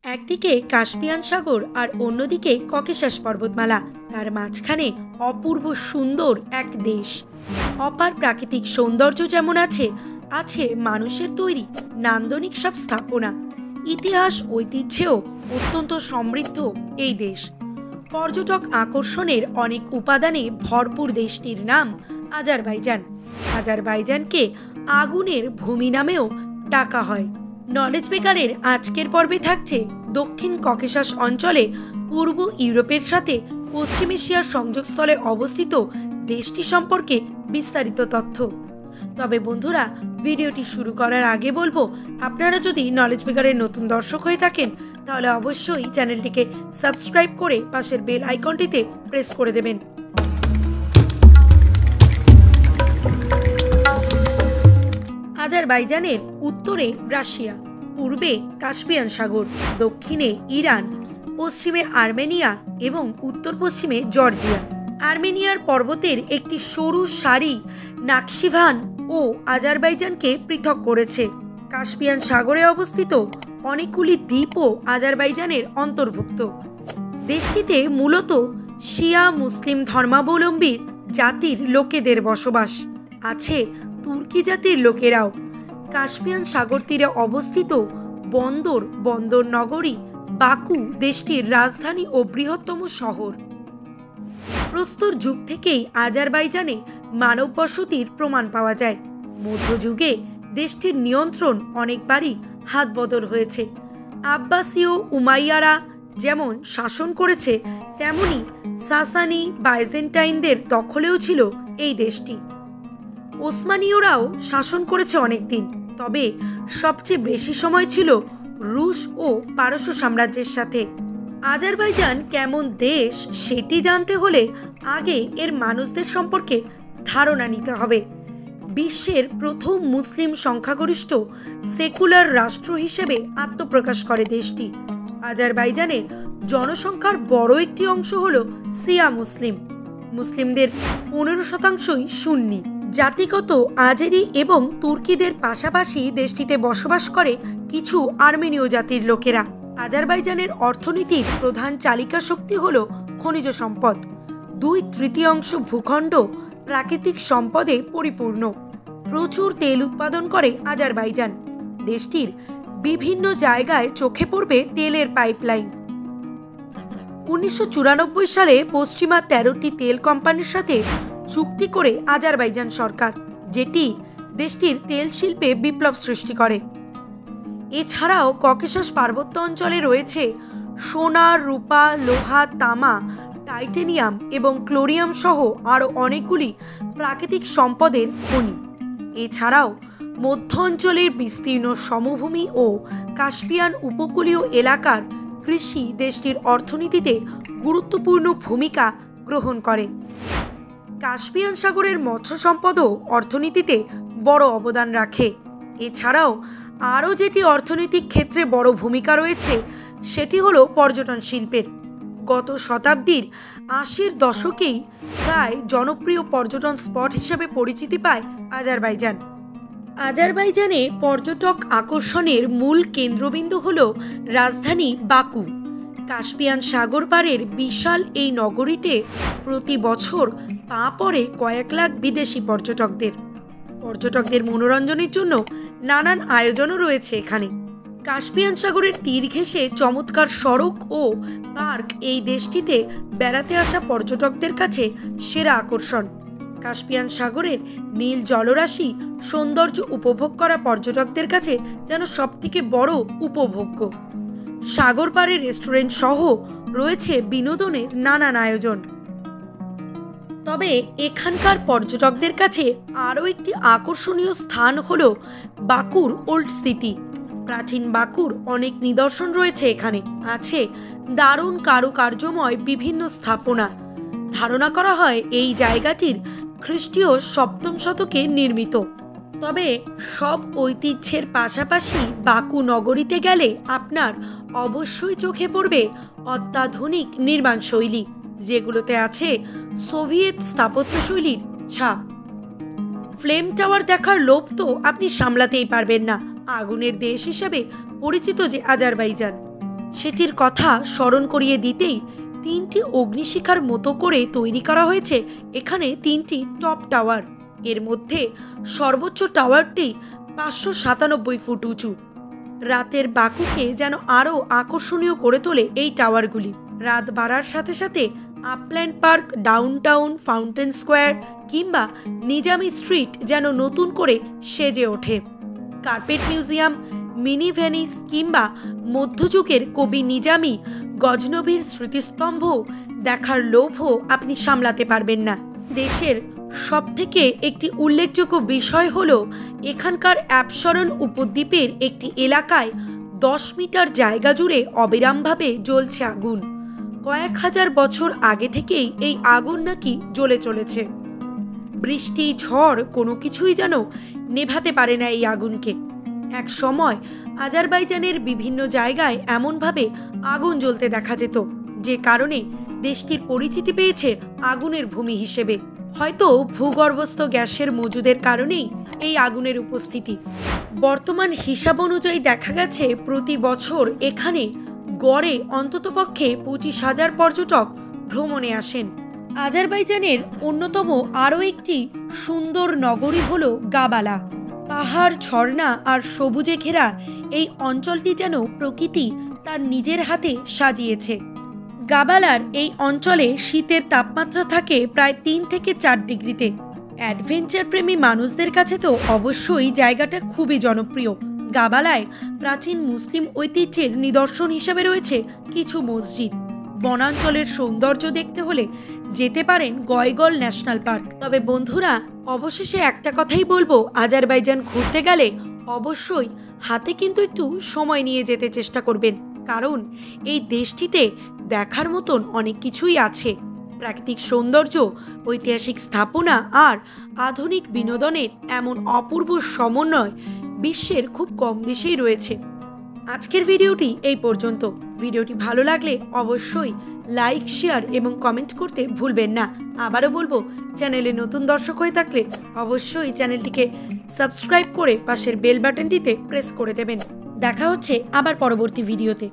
একদিকে কাস্পিয়ান সাগর আর অন্যদিকে ককেশাস পর্বতমালা, তার মাঝখানে অপূর্ব সুন্দর এক দেশ। অপার প্রাকৃতিক সৌন্দর্য যেমন আছে, আছে মানুষের তৈরি নান্দনিক সব স্থাপনা। ইতিহাস ঐতিহ্যেও অত্যন্ত সমৃদ্ধ এই দেশ। পর্যটক আকর্ষণের অনেক উপাদানে ভরপুর দেশটির নাম আজারবাইজান। আজারবাইজানকে আগুনের ভূমি নামেও ডাকা হয়। নলেজ বেকারের আজকের পর্বে থাকছে দক্ষিণ ককেশাস অঞ্চলে পূর্ব ইউরোপের সাথে পশ্চিম এশিয়ার সংযোগস্থলে অবস্থিত দেশটি সম্পর্কে বিস্তারিত তথ্য। তবে বন্ধুরা, ভিডিওটি শুরু করার আগে বলবো, আপনারা যদি নলেজ বেকারের নতুন দর্শক হয়ে থাকেন তাহলে অবশ্যই চ্যানেলটিকে সাবস্ক্রাইব করে পাশের বেল আইকনটিতে প্রেস করে দেবেন। আজারবাইজানের উত্তরে রাশিয়া, পূর্বে কাস্পিয়ান সাগর, দক্ষিণে ইরান, পশ্চিমে আর্মেনিয়া এবং উত্তর পশ্চিমে জর্জিয়া। আর্মেনিয়ার পর্বতের একটি সরু সারি নাকশিভান ও আজারবাইজানকে পৃথক করেছে। কাস্পিয়ান সাগরে অবস্থিত অনেকগুলি দ্বীপও আজারবাইজানের অন্তর্ভুক্ত। দেশটিতে মূলত শিয়া মুসলিম ধর্মাবলম্বী জাতির লোকেদের বসবাস, আছে তুর্কি জাতির লোকেরাও। কাস্পিয়ান সাগর তীরে অবস্থিত বন্দর নগরী বাকু দেশটির রাজধানী ও বৃহত্তম শহর। প্রস্তর যুগ থেকেই আজারবাইজানে মানব বসতির প্রমাণ পাওয়া যায়। মধ্যযুগে দেশটির নিয়ন্ত্রণ অনেকবারই হাত বদল হয়েছে। আব্বাসীয় উমাইয়ারা যেমন শাসন করেছে, তেমনি সাসানি বাইজেন্টাইনদের দখলেও ছিল এই দেশটি। ওসমানীয়রাও শাসন করেছে অনেকদিন, তবে সবচেয়ে বেশি সময় ছিল রুশ ও পারস্য সাম্রাজ্যের সাথে। আজারবাইজান কেমন দেশ সেটি জানতে হলে আগে এর মানুষদের সম্পর্কে ধারণা নিতে হবে। বিশ্বের প্রথম মুসলিম সংখ্যাগরিষ্ঠ সেকুলার রাষ্ট্র হিসেবে আত্মপ্রকাশ করে দেশটি। আজারবাইজানের জনসংখ্যার বড় একটি অংশ হল শিয়া মুসলিম। মুসলিমদের 15%ই সুন্নি। জাতিগত আজেরি এবং তুর্কিদের পাশাপাশি দেশটিতে বসবাস করে কিছু আর্মেনীয় জাতির লোকেরা। আজারবাইজানের অর্থনীতির প্রধান চালিকা শক্তি হল খনিজ সম্পদ। 2/3 ভূখণ্ড প্রাকৃতিক সম্পদে পরিপূর্ণ। প্রচুর তেল উৎপাদন করে আজারবাইজান। দেশটির বিভিন্ন জায়গায় চোখে পড়বে তেলের পাইপলাইন। 1994 সালে পশ্চিমা 13টি তেল কোম্পানির সাথে চুক্তি করে আজারবাইজান সরকার, যেটি দেশটির তেল শিল্পে বিপ্লব সৃষ্টি করে। এছাড়াও ককেশাস পার্বত্য অঞ্চলে রয়েছে সোনা, রূপা, লোহা, তামা, টাইটেনিয়াম এবং ক্লোরিয়াম সহ আরও অনেকগুলি প্রাকৃতিক সম্পদের খনি। এছাড়াও মধ্য অঞ্চলের বিস্তীর্ণ সমভূমি ও কাস্পিয়ান উপকূলীয় এলাকার কৃষি দেশটির অর্থনীতিতে গুরুত্বপূর্ণ ভূমিকা গ্রহণ করে। কাস্পিয়ান সাগরের মৎস্য সম্পদও অর্থনীতিতে বড় অবদান রাখে। এছাড়াও আরও যেটি অর্থনৈতিক ক্ষেত্রে বড় ভূমিকা রয়েছে সেটি হলো পর্যটন শিল্পের। গত শতাব্দীর 80-র দশকেই প্রায় জনপ্রিয় পর্যটন স্পট হিসেবে পরিচিতি পায় আজারবাইজান। আজারবাইজানে পর্যটক আকর্ষণের মূল কেন্দ্রবিন্দু হল রাজধানী বাকু। কাস্পিয়ান সাগর পাড়ের বিশাল এই নগরীতে প্রতি বছর পা পড়ে কয়েক লাখ বিদেশি পর্যটকদের মনোরঞ্জনের জন্য নানান আয়োজনও রয়েছে এখানে। কাস্পিয়ান সাগরের তীর ঘেঁষে চমৎকার সড়ক ও পার্ক এই দেশটিতে বেড়াতে আসা পর্যটকদের কাছে সেরা আকর্ষণ। কাস্পিয়ান সাগরের নীল জলরাশি সৌন্দর্য উপভোগ করা পর্যটকদের কাছে যেন সবথেকে বড় উপভোগ্য। সাগর পাড়ে রেস্টুরেন্ট সহ রয়েছে বিনোদনের নানান আয়োজন। তবে এখানকার পর্যটকদের কাছে আরও একটি আকর্ষণীয় স্থান হল বাকুর ওল্ড সিটি। প্রাচীন বাকুর অনেক নিদর্শন রয়েছে এখানে। আছে দারুণ কারুকার্যময় বিভিন্ন স্থাপনা। ধারণা করা হয় এই জায়গাটির খ্রিস্টীয় 7ম শতকে নির্মিত। তবে সব ঐতিহ্যের পাশাপাশি বাকু নগরীতে গেলে আপনার অবশ্যই চোখে পড়বে অত্যাধুনিক নির্মাণ শৈলী, যেগুলোতে আছে সোভিয়েত স্থাপত্যশৈলীর ছাপ। ফ্লেম টাওয়ার দেখার লোভ তো আপনি সামলাতেই পারবেন না। আগুনের দেশ হিসেবে পরিচিত যে আজারবাইজান, সেটির কথা স্মরণ করিয়ে দিতেই 3টি অগ্নিশিখার মতো করে তৈরি করা হয়েছে এখানে 3টি টপ টাওয়ার। এর মধ্যে সর্বোচ্চ টাওয়ারটি 597 ফুট উঁচু। রাতের বাকুকে যেন আরও আকর্ষণীয় করে তোলে এই টাওয়ারগুলি। রাত বাড়ার সাথে সাথে upland park, downtown, fountain square কিংবা নিজামি স্ট্রিট যেন নতুন করে সেজে ওঠে। কার্পেট মিউজিয়াম, মিনি ভেনিস কিংবা মধ্যযুগের কবি নিজামি গজনভির স্মৃতিস্তম্ভ দেখার লোভও আপনি সামলাতে পারবেন না। দেশের সবথেকে একটি উল্লেখযোগ্য বিষয় হল এখানকার অ্যাপসরন উপদ্বীপের একটি এলাকায় 10 মিটার জায়গা জুড়ে অবিরামভাবে জ্বলছে আগুন। কয়েক হাজার বছর আগে থেকেই এই আগুন নাকি জ্বলে চলেছে। বৃষ্টি, ঝড় কোনো কিছুই যেন নেভাতে পারে না এই আগুনকে। এক সময় আজারবাইজানের বিভিন্ন জায়গায় এমনভাবে আগুন জ্বলতে দেখা যেত, যে কারণে দেশটির পরিচিতি পেয়েছে আগুনের ভূমি হিসেবে। হয়তো ভূগর্ভস্থ গ্যাসের মজুদের কারণেই এই আগুনের উপস্থিতি। বর্তমান হিসাব অনুযায়ী দেখা গেছে প্রতি বছর এখানে গড়ে অন্ততপক্ষে 25,000 পর্যটক ভ্রমণে আসেন। আজারবাইজানের অন্যতম আরও একটি সুন্দর নগরী হল গাবালা। পাহাড়, ঝর্ণা আর সবুজে ঘেরা এই অঞ্চলটি যেন প্রকৃতি তার নিজের হাতে সাজিয়েছে। গাবালার এই অঞ্চলে শীতের তাপমাত্রা থাকে প্রায় 3 থেকে 4 ডিগ্রিতে। অ্যাডভেঞ্চার প্রেমী মানুষদের কাছে তো অবশ্যই জায়গাটা খুবই জনপ্রিয়। গাবালায় প্রাচীন মুসলিম ঐতিহ্যের নিদর্শন হিসেবে রয়েছে কিছু মসজিদ। বনাঞ্চলের সৌন্দর্য দেখতে হলে যেতে পারেন গয়গল ন্যাশনাল পার্ক। তবে বন্ধুরা, অবশেষে একটা কথাই বলবো, আজারবাইজান ঘুরতে গেলে অবশ্যই হাতে কিন্তু একটু সময় নিয়ে যেতে চেষ্টা করবেন, কারণ এই দেশটিতে দেখার মতন অনেক কিছুই আছে। প্রাকৃতিক সৌন্দর্য, ঐতিহাসিক স্থাপনা আর আধুনিক বিনোদনের এমন অপূর্ব সমন্বয় বিশ্বের খুব কম দেশেই রয়েছে। আজকের ভিডিওটি এই পর্যন্ত। ভিডিওটি ভালো লাগলে অবশ্যই লাইক, শেয়ার এবং কমেন্ট করতে ভুলবেন না। আবারও বলবো, চ্যানেলে নতুন দর্শক হয়ে থাকলে অবশ্যই চ্যানেলটিকে সাবস্ক্রাইব করে পাশের বেল বাটনটিতে প্রেস করে দেবেন। দেখা হচ্ছে আবার পরবর্তী ভিডিওতে।